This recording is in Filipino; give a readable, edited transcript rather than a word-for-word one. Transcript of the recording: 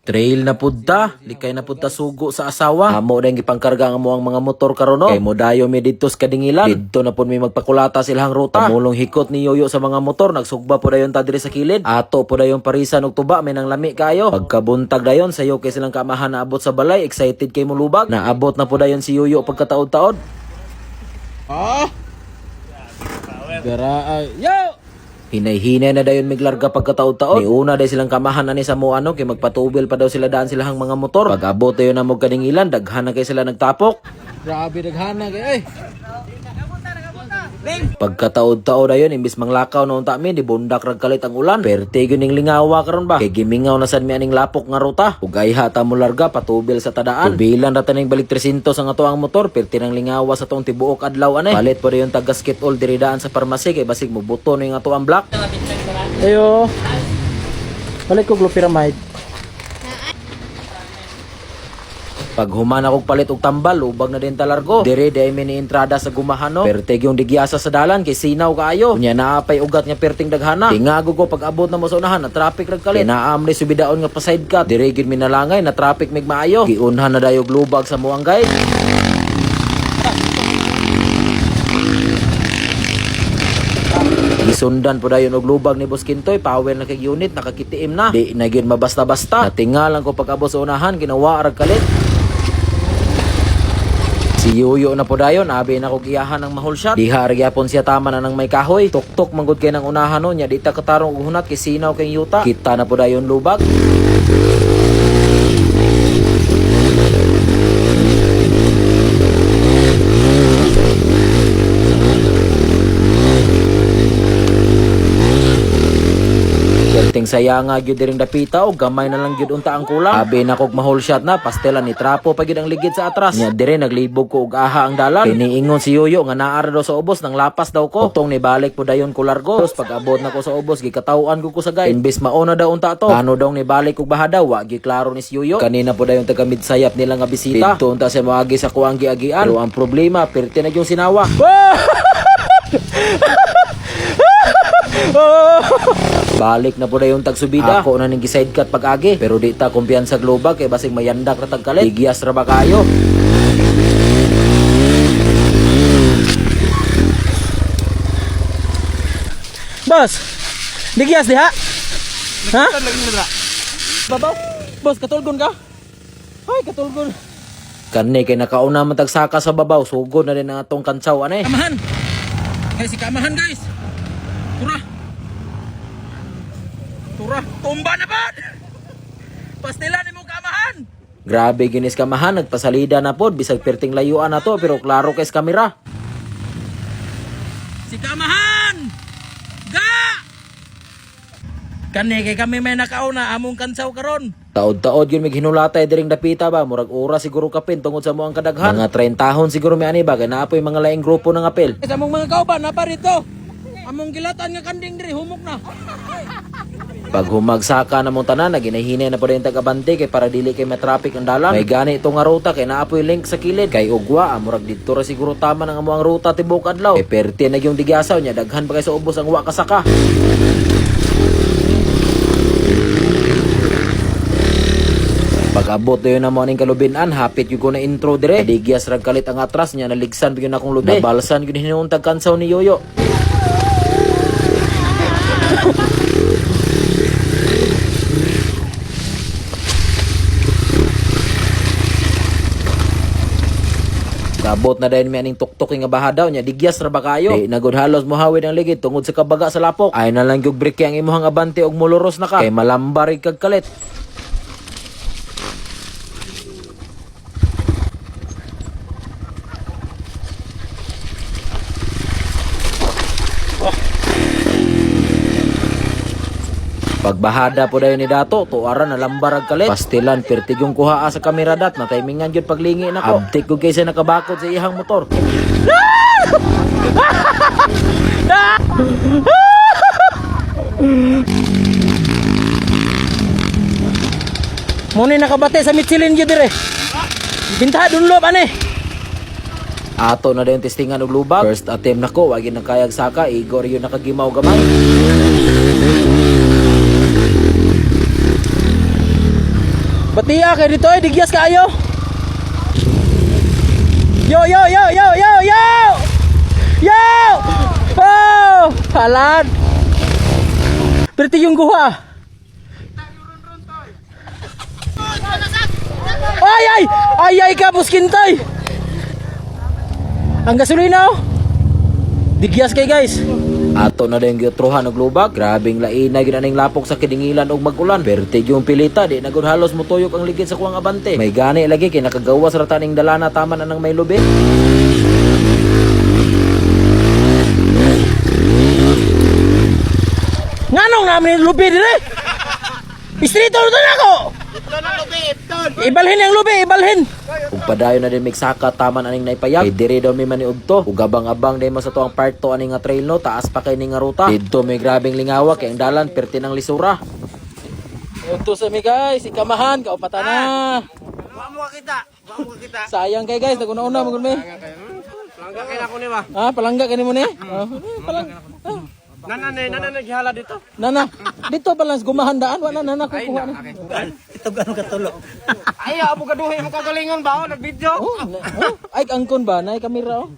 Trail na pudta, likay na pudta sugo sa asawa. Amo na yung ipangkarga nga mo ang mga motor karon no. Kay mo dayo mi didto sa kadingilan. Didto na pud mi magpakulata silang ruta. Pamulong hikot ni Yoyo sa mga motor, nagsugba po dayon ta diri sa kilid. Ato po dayon parisan og tuba, may nang lami kayo. Pagkabuntag dayon sayo kay silang kamahan na abot sa balay, excited kay mulubag. Naabot na po dayon si Yoyo pagkataod-taod. Yo! Hinay-hinay na dayon miglarga pagkataon-taon. Niuna day silang kamahan ani sa mo ano kay magpatubil pa daw sila daan silahang mga motor. Pag abot dayon na mo kadingilan, daghan na kay sila nagtapok. Grabe daghan na kay Pagkataod-taod dayon imbis manglakaw na unta mi di bundak rag kalit ang ulan. Perte gyud ning lingawa karon ba. Kay gimingaw na sad mi aning lapok nga ruta. Ug ayha ta mo larga patubil sa tadaan. Tubilan ra ta ning balik 300 ang ato ang motor. Perte nang lingawa sa tong tibuok adlaw anay. Palit po dayon tag gasket all diri daan sa parmasi kay basig mo buto ning ato ang black. Ayo. Balik ko glupiramide. Pag human akong palit og tambal, ubag na din talargo. Dire day mini entrada sa gumahano. Perteg yung digyasa sa dalan kay sinaw kaayo. Unya naapay ugat nga perting daghana. Tingago ko pag abot na mo sa unahan na traffic rag kalit. Naam ni subidaon nga pa side cut. Dire gid minalangay na traffic mig maayo. Giunhan na dayog lubag sa muang guide. Gisundan po dayon og lubag ni Boss Kintoy, power na kay unit, nakakitiim na. Di na gyud mabasta-basta. Natingalan ko pag abot sa unahan, ginawa rag kalit. Si Yoyo na po dayon, abi na ko giyahan ng mahol shot. Diha gyapon siya tama na ng may kahoy. Tuktok manggod kay nang unahan no nya di ta katarong og hunat kay sinaw kay yuta. Kita na po dayon lubag. Ting saya nga gyud diring dapita og gamay na lang gyud unta ang kulang. Abi na kog mahol shot na pastelan ni trapo pa gyud ang ligid sa atras. Nya dire naglibog ko og aha ang dalan. Kiniingon si Yoyo nga naara daw sa ubos nang lapas daw ko. Utong ni balik po dayon ko largo. Tapos pag abot na ko sa ubos gikatawuan ko sa guide. Imbis mauna daw unta to. Ano daw ni balik og bahadaw wa giklaro ni si Yoyo. Kanina po dayon taga midsayap nila nga bisita. Dito unta sa moagi sa kuang giagian. Pero ang problema perti na yung sinawa. Balik na po na yung tagsubida. Ako na ning side cut pag-agi. Pero di ta kumpiyansa global kay basig mayandak na tagkalit. Igyas ra ba kayo? Boss, digyas diha? Ha? Babaw? Boss, katulgon ka? Ay, katulgon. Kani kay nakauna man tagsaka sa babaw. Sugod na din ang atong kantsaw anay. Kamahan. Guys, si kamahan guys. Turah, tumba na ba? Pastilan ni mo kamahan. Grabe ginis kamahan, nagpasalida na pod bisag perting layuan na to pero klaro kay sa kamera. Si kamahan! Ga! Kani kay kami may nakauna among kansaw karon. Taod-taod yun may hinulatay diring dapita ba, murag oras siguro kapin tungod sa mo ang kadaghan. Mga 30 tahon siguro may ani ba kay naapoy mga laing grupo ng apel. Sa among mga kauban na parito. Among gilatan nga kanding diri humok na. Pag humagsaka na mong tanan, naginahinay na po rin tagabante kay para dili kay matraffic ang dalan. May gani itong nga ruta kay naapoy link sa kilid. Kay ugwa, amurag dito ra siguro tama ng amuang ruta tibok adlaw. Kay perti na yung digyasaw niya, daghan pa kay sa ubos ang wa kasaka. Pag-abot yun na mo aning kalubinan, hapit yung ko na intro dire. Digyas rag kalit ang atras niya, naligsan bigyan akong lubi. Nabalsan yun hinuuntag kansaw ni Yoyo. Abot na dayon mi aning tuktok nga bahadaw nya digyas ra ba kayo. Di nagud halos mohawid ang ligid tungod sa kabaga sa lapok. Ay na lang gyud brake ang imuhang abante og moloros na ka. Kay malambar kag kalit. Pagbahada po dayon ni Dato, tuwaran na lambar ag kalit. Pastilan, pertig yung kuhaa sa kamera dat. Na timingan yun paglingi na ko. Abtik ko kaysa nakabakod sa ihang motor. Muna nakabate sa Michelin yun dire. Binta dunlop ane. Ato na dayon testingan og lubag. First attempt nako, wagi nang kayag saka. Igor yun nakagimaw gamay. Batia kay dito ay digyas kaayo. Yo yo yo yo yo yo. Yo! Oh! Halan. Perti yung guha. Ay ay! Ay ay ka buskintay. Ang gasolina oh. Digyas kay guys. Ato na din giotruhan og lubak. Grabing laina gyud aning lapok sa kidingilan og mag-ulan. Perti yung pilita di nagud halos mutuyok ang ligid sa kuwang abante. May gani lagi kay nakagawas ra taning dalana taman anang may lubi. Nganong namin lubi dire? Istrito na ako. Ibalhin ang lubi, ibalhin. Ug padayon na din migsaka taman aning naipayag. Kay dire daw may maniudto. Ug abang-abang day mo sa tuang part 2 aning nga trail no, taas pa kay ning nga ruta. Didto may grabing lingawa kay ang dalan perti ng lisura. Unto sa mi guys, ikamahan kaupatan na. Wa mo kita. Sayang kay guys, naguna-una mo mi. Palangga kay nako ni ba? Palangga kani mo ni? Palangga. Nana naghala dito. Nana, dito balance gumahandaan wala na nakukuha ni. Ito gano katulo. Ay abo gaduhi mo kagalingon ba nag-video. Ay angkon ba nay kamera oh.